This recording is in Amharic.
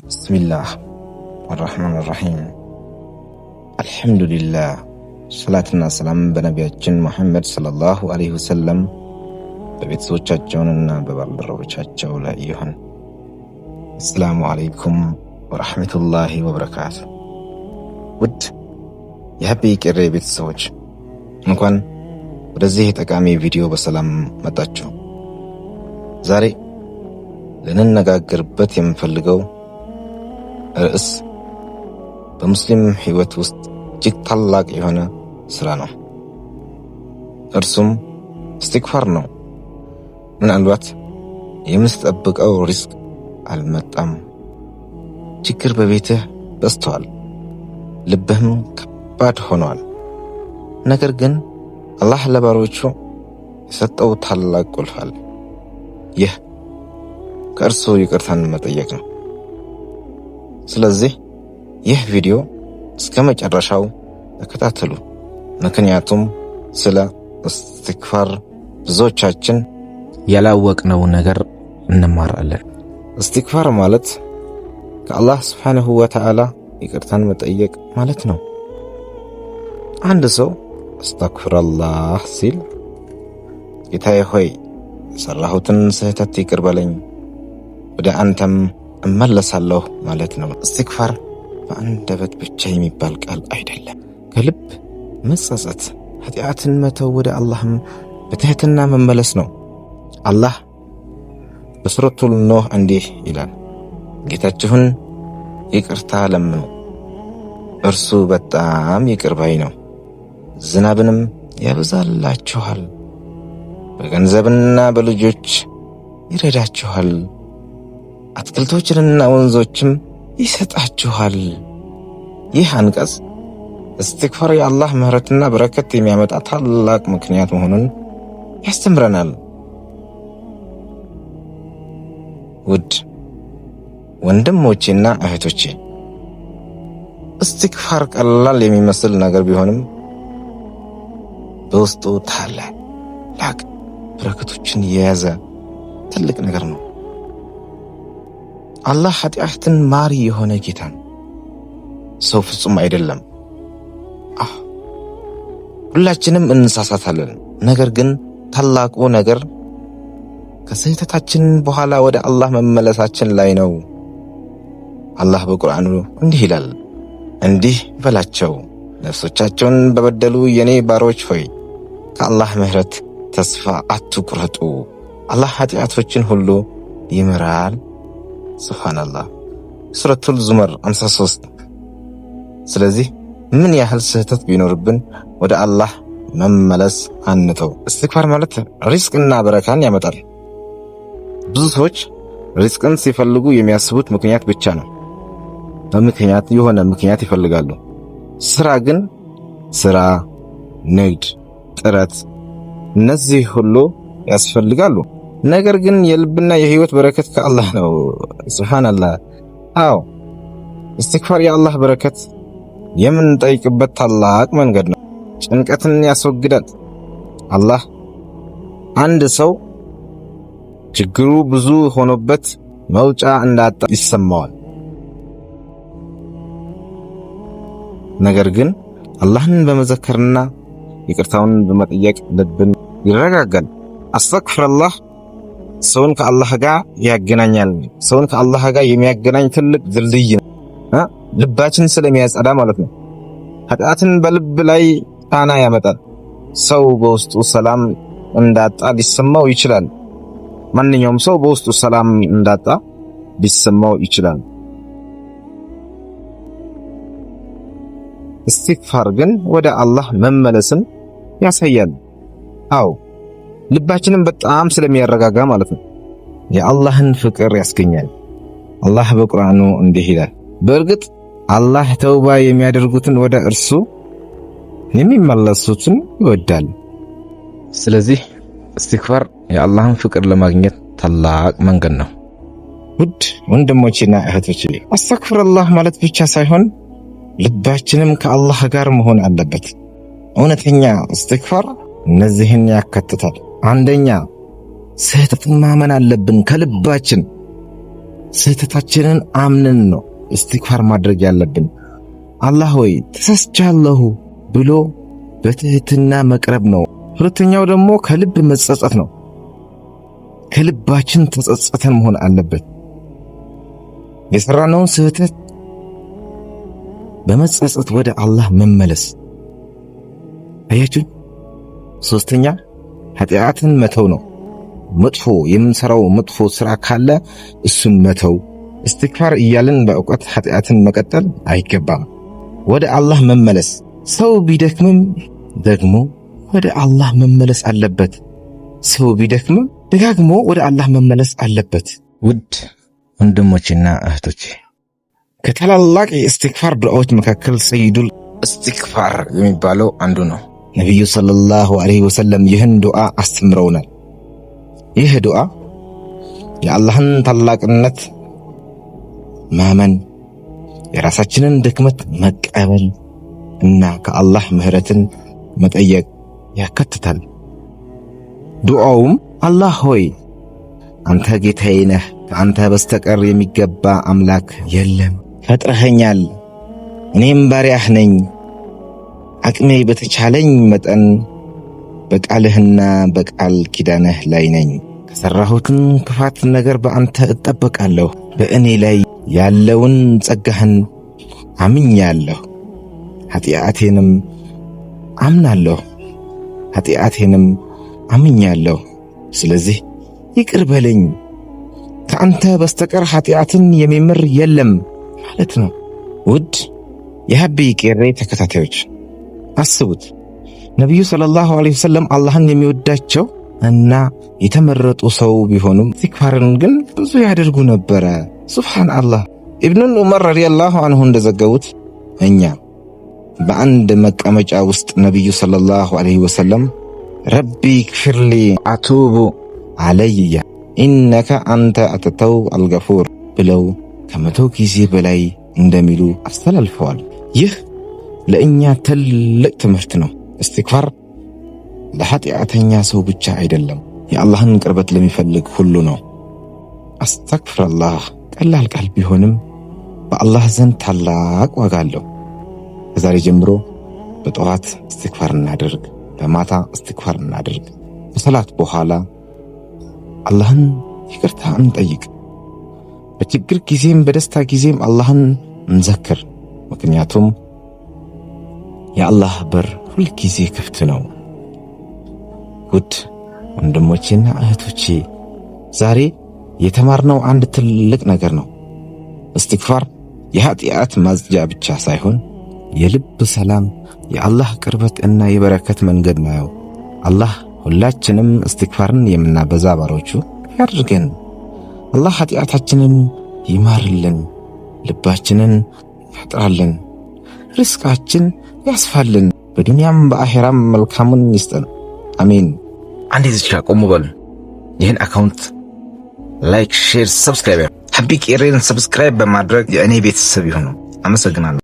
ቢስሚላህ አርረህማን አርረሂም አልሐምዱሊላህ ሰላትና ሰላም በነቢያችን ሙሐመድ ሰለላሁ ዐለይሂ ወሰለም በቤተሰቦቻቸውና በባልደረቦቻቸው ላይ ይሁን። አሰላሙ አለይኩም ወራህመቱላሂ ወበረካቱ። ውድ የሀቢ ቅሬ ቤተሰቦች እንኳን ወደዚህ ጠቃሚ ቪዲዮ በሰላም መጣችሁ። ዛሬ ልንነጋገርበት የምፈልገው ርዕስ በሙስሊም ህይወት ውስጥ እጅግ ታላቅ የሆነ ስራ ነው። እርሱም እስትግፋር ነው። ምናልባት የምትጠብቀው ሪዝቅ አልመጣም፣ ችግር በቤትህ በዝቷል፣ ልብህም ከባድ ሆኗል። ነገር ግን አላህ ለባሮቹ የሰጠው ታላቅ ቁልፍ አለ። ይህ ከእርሱ ይቅርታን መጠየቅ ነው። ስለዚህ ይህ ቪዲዮ እስከ መጨረሻው ተከታተሉ። ምክንያቱም ስለ እስትግፋር ብዙዎቻችን ያላወቅነው ነገር እንማራለን። እስትግፋር ማለት ከአላህ ሱብሓነሁ ወተዓላ ይቅርታን መጠየቅ ማለት ነው። አንድ ሰው አስተግፍሩላህ ሲል ጌታዬ ሆይ የሰራሁትን ስህተት ይቅር በለኝ፣ ወደ አንተም እመለሳለሁ ማለት ነው። እስትግፋር በአንደበት ብቻ የሚባል ቃል አይደለም። ከልብ መጸጸት፣ ኃጢአትን መተው፣ ወደ አላህም በትህትና መመለስ ነው። አላህ በሱረቱል ኑህ እንዲህ ይላል፣ ጌታችሁን ይቅርታ ለምኑ፣ እርሱ በጣም ይቅር ባይ ነው፣ ዝናብንም ያበዛላችኋል፣ በገንዘብና በልጆች ይረዳችኋል፣ አትክልቶችንና ወንዞችም ይሰጣችኋል። ይህ አንቀጽ እስትግፋር የአላህ ምህረትና በረከት የሚያመጣ ታላቅ ምክንያት መሆኑን ያስተምረናል። ውድ ወንድሞቼና እህቶቼ፣ እስትግፋር ቀላል የሚመስል ነገር ቢሆንም በውስጡ ታላቅ በረከቶችን የያዘ ትልቅ ነገር ነው። አላህ ኃጢአትን ማሪ የሆነ ጌታ ነው። ሰው ፍጹም አይደለም። ሁላችንም እንሳሳታለን። ነገር ግን ታላቁ ነገር ከስህተታችን በኋላ ወደ አላህ መመለሳችን ላይ ነው። አላህ በቁርአኑ እንዲህ ይላል፣ እንዲህ በላቸው ነፍሶቻቸውን በበደሉ የኔ ባሮች ሆይ ከአላህ ምህረት ተስፋ አትቁረጡ፣ አላህ ኃጢአቶችን ሁሉ ይምራል። ሱብሃንአላህ ሱረቱል ዙመር 53። ስለዚህ ምን ያህል ስህተት ቢኖርብን ወደ አላህ መመለስ አንተው። እስትግፋር ማለት ሪዝቅና በረካን ያመጣል። ብዙ ሰዎች ሪዝቅን ሲፈልጉ የሚያስቡት ምክንያት ብቻ ነው። የሆነ ምክንያት ይፈልጋሉ። ስራ፣ ንግድ፣ ጥረት፣ እነዚህ ሁሉ ያስፈልጋሉ። ነገር ግን የልብና የህይወት በረከት ከአላህ ነው። ሱብሃንአላህ። አዎ እስትግፋር የአላህ በረከት የምንጠይቅበት ታላቅ መንገድ ነው። ጭንቀትን ያስወግዳል። አላህ አንድ ሰው ችግሩ ብዙ ሆኖበት መውጫ እንዳጣ ይሰማዋል። ነገር ግን አላህን በመዘከርና ይቅርታውን በመጠየቅ ልብን ይረጋጋል። አስተግፍሩላህ ሰውን ከአላህ ጋር ያገናኛል። ሰውን ከአላህ ጋር የሚያገናኝ ትልቅ ድልድይ ነው። ልባችን ስለሚያጸዳ ማለት ነው። ኃጢአትን በልብ ላይ ጫና ያመጣል። ሰው በውስጡ ሰላም እንዳጣ ሊሰማው ይችላል። ማንኛውም ሰው በውስጡ ሰላም እንዳጣ ሊሰማው ይችላል። እስትግፋር ግን ወደ አላህ መመለስን ያሳያል። አዎ ልባችንን በጣም ስለሚያረጋጋ ማለት ነው። የአላህን ፍቅር ያስገኛል። አላህ በቁርአኑ እንዲህ ይላል፣ በእርግጥ አላህ ተውባ የሚያደርጉትን ወደ እርሱ የሚመለሱትን ይወዳል። ስለዚህ እስትግፋር የአላህን ፍቅር ለማግኘት ታላቅ መንገድ ነው። ውድ ወንድሞቼና እህቶቼ፣ አስተግፍሩላህ ማለት ብቻ ሳይሆን ልባችንም ከአላህ ጋር መሆን አለበት። እውነተኛ እስትግፋር እነዚህን ያካትታል። አንደኛ ስህተትን ማመን አለብን ከልባችን። ስህተታችንን አምነን ነው እስትግፋር ማድረግ ያለብን። አላህ ሆይ ተሳስቻለሁ ብሎ በትህትና መቅረብ ነው። ሁለተኛው ደግሞ ከልብ መጸጸት ነው። ከልባችን ተጸጸተን መሆን አለበት። የሰራነውን ስህተት በመጸጸት ወደ አላህ መመለስ። አያችሁ? ሶስተኛ ኃጢአትን መተው ነው። መጥፎ የምንሰራው መጥፎ ስራ ካለ እሱን መተው። እስትግፋር እያልን በእውቀት ኃጢአትን መቀጠል አይገባም። ወደ አላህ መመለስ። ሰው ቢደክምም ደግሞ ወደ አላህ መመለስ አለበት። ሰው ቢደክምም ደጋግሞ ወደ አላህ መመለስ አለበት። ውድ ወንድሞችና እህቶቼ ከታላላቅ የእስትግፋር ዱዓዎች መካከል ሰይዱል እስትግፋር የሚባለው አንዱ ነው። ነቢዩ ሰለላሁ ዐለይሂ ወሰለም ይህን ዱዓ አስተምረውናል። ይህ ዱዓ የአላህን ታላቅነት ማመን፣ የራሳችንን ድክመት መቀበል እና ከአላህ ምህረትን መጠየቅ ያካትታል። ዱዓውም አላህ ሆይ አንተ ጌታዬ ነህ፣ ከአንተ በስተቀር የሚገባ አምላክ የለም፣ ፈጥረኸኛል፣ እኔም ባሪያህ ነኝ። አቅሜ በተቻለኝ መጠን በቃልህና በቃል ኪዳንህ ላይ ነኝ። ከሠራሁትን ክፋት ነገር በአንተ እጠበቃለሁ። በእኔ ላይ ያለውን ጸጋህን አምኛለሁ፣ ኃጢአቴንም አምኛለሁ። ስለዚህ ይቅር በለኝ። ከአንተ በስተቀር ኃጢአትን የሚምር የለም ማለት ነው። ውድ የሀቢ ቄሬ ተከታታዮች አስቡት፣ ነቢዩ ሰለላሁ ዐለይሂ ወሰለም አላህን የሚወዳቸው እና የተመረጡ ሰው ቢሆኑም እስትግፋርን ግን ብዙ ያደርጉ ነበረ። ሱብሃንአላህ። ኢብኑል ዑመር ረዲየላሁ ዐንሁ እንደዘገቡት እኛ በአንድ መቀመጫ ውስጥ ነቢዩ ሰለላሁ ዐለይሂ ወሰለም ረቢ ክፍርሊ አቱቡ አለይያ ኢነከ አንተ አተተውብ አልገፉር ብለው 100 ጊዜ በላይ እንደሚሉ አስተላልፈዋል። ይህ ለእኛ ትልቅ ትምህርት ነው። እስትግፋር ለኃጢአተኛ ሰው ብቻ አይደለም፣ የአላህን ቅርበት ለሚፈልግ ሁሉ ነው። አስተግፍሩላህ ቀላል ቃል ቢሆንም በአላህ ዘንድ ታላቅ ዋጋ አለው። ከዛሬ ጀምሮ በጠዋት እስትግፋር እናድርግ፣ በማታ እስትግፋር እናድርግ። ከሰላት በኋላ አላህን ይቅርታ እንጠይቅ። በችግር ጊዜም በደስታ ጊዜም አላህን እንዘክር። ምክንያቱም የአላህ በር ሁል ጊዜ ክፍት ነው። ውድ ወንድሞቼና እህቶቼ ዛሬ የተማርነው አንድ ትልቅ ነገር ነው። እስትግፋር የኃጢአት ማጽጃ ብቻ ሳይሆን የልብ ሰላም፣ የአላህ ቅርበት እና የበረከት መንገድ ነው። አላህ ሁላችንም እስትግፋርን የምናበዛ ባሮቹ ያድርገን። አላህ ኃጢአታችንን ይማርልን፣ ልባችንን ያጥራልን፣ ርስቃችን ያስፋልን፣ በዱንያም በአኺራም መልካሙን ይስጠን። አሜን። አንዴ ዝቻ ቆሙ በሉ። ይህን አካውንት ላይክ፣ ሼር፣ ሰብስክራይብ ሀቢ ቄሬን ሰብስክራይብ በማድረግ የእኔ ቤተሰብ ይሁኑ። አመሰግናለሁ።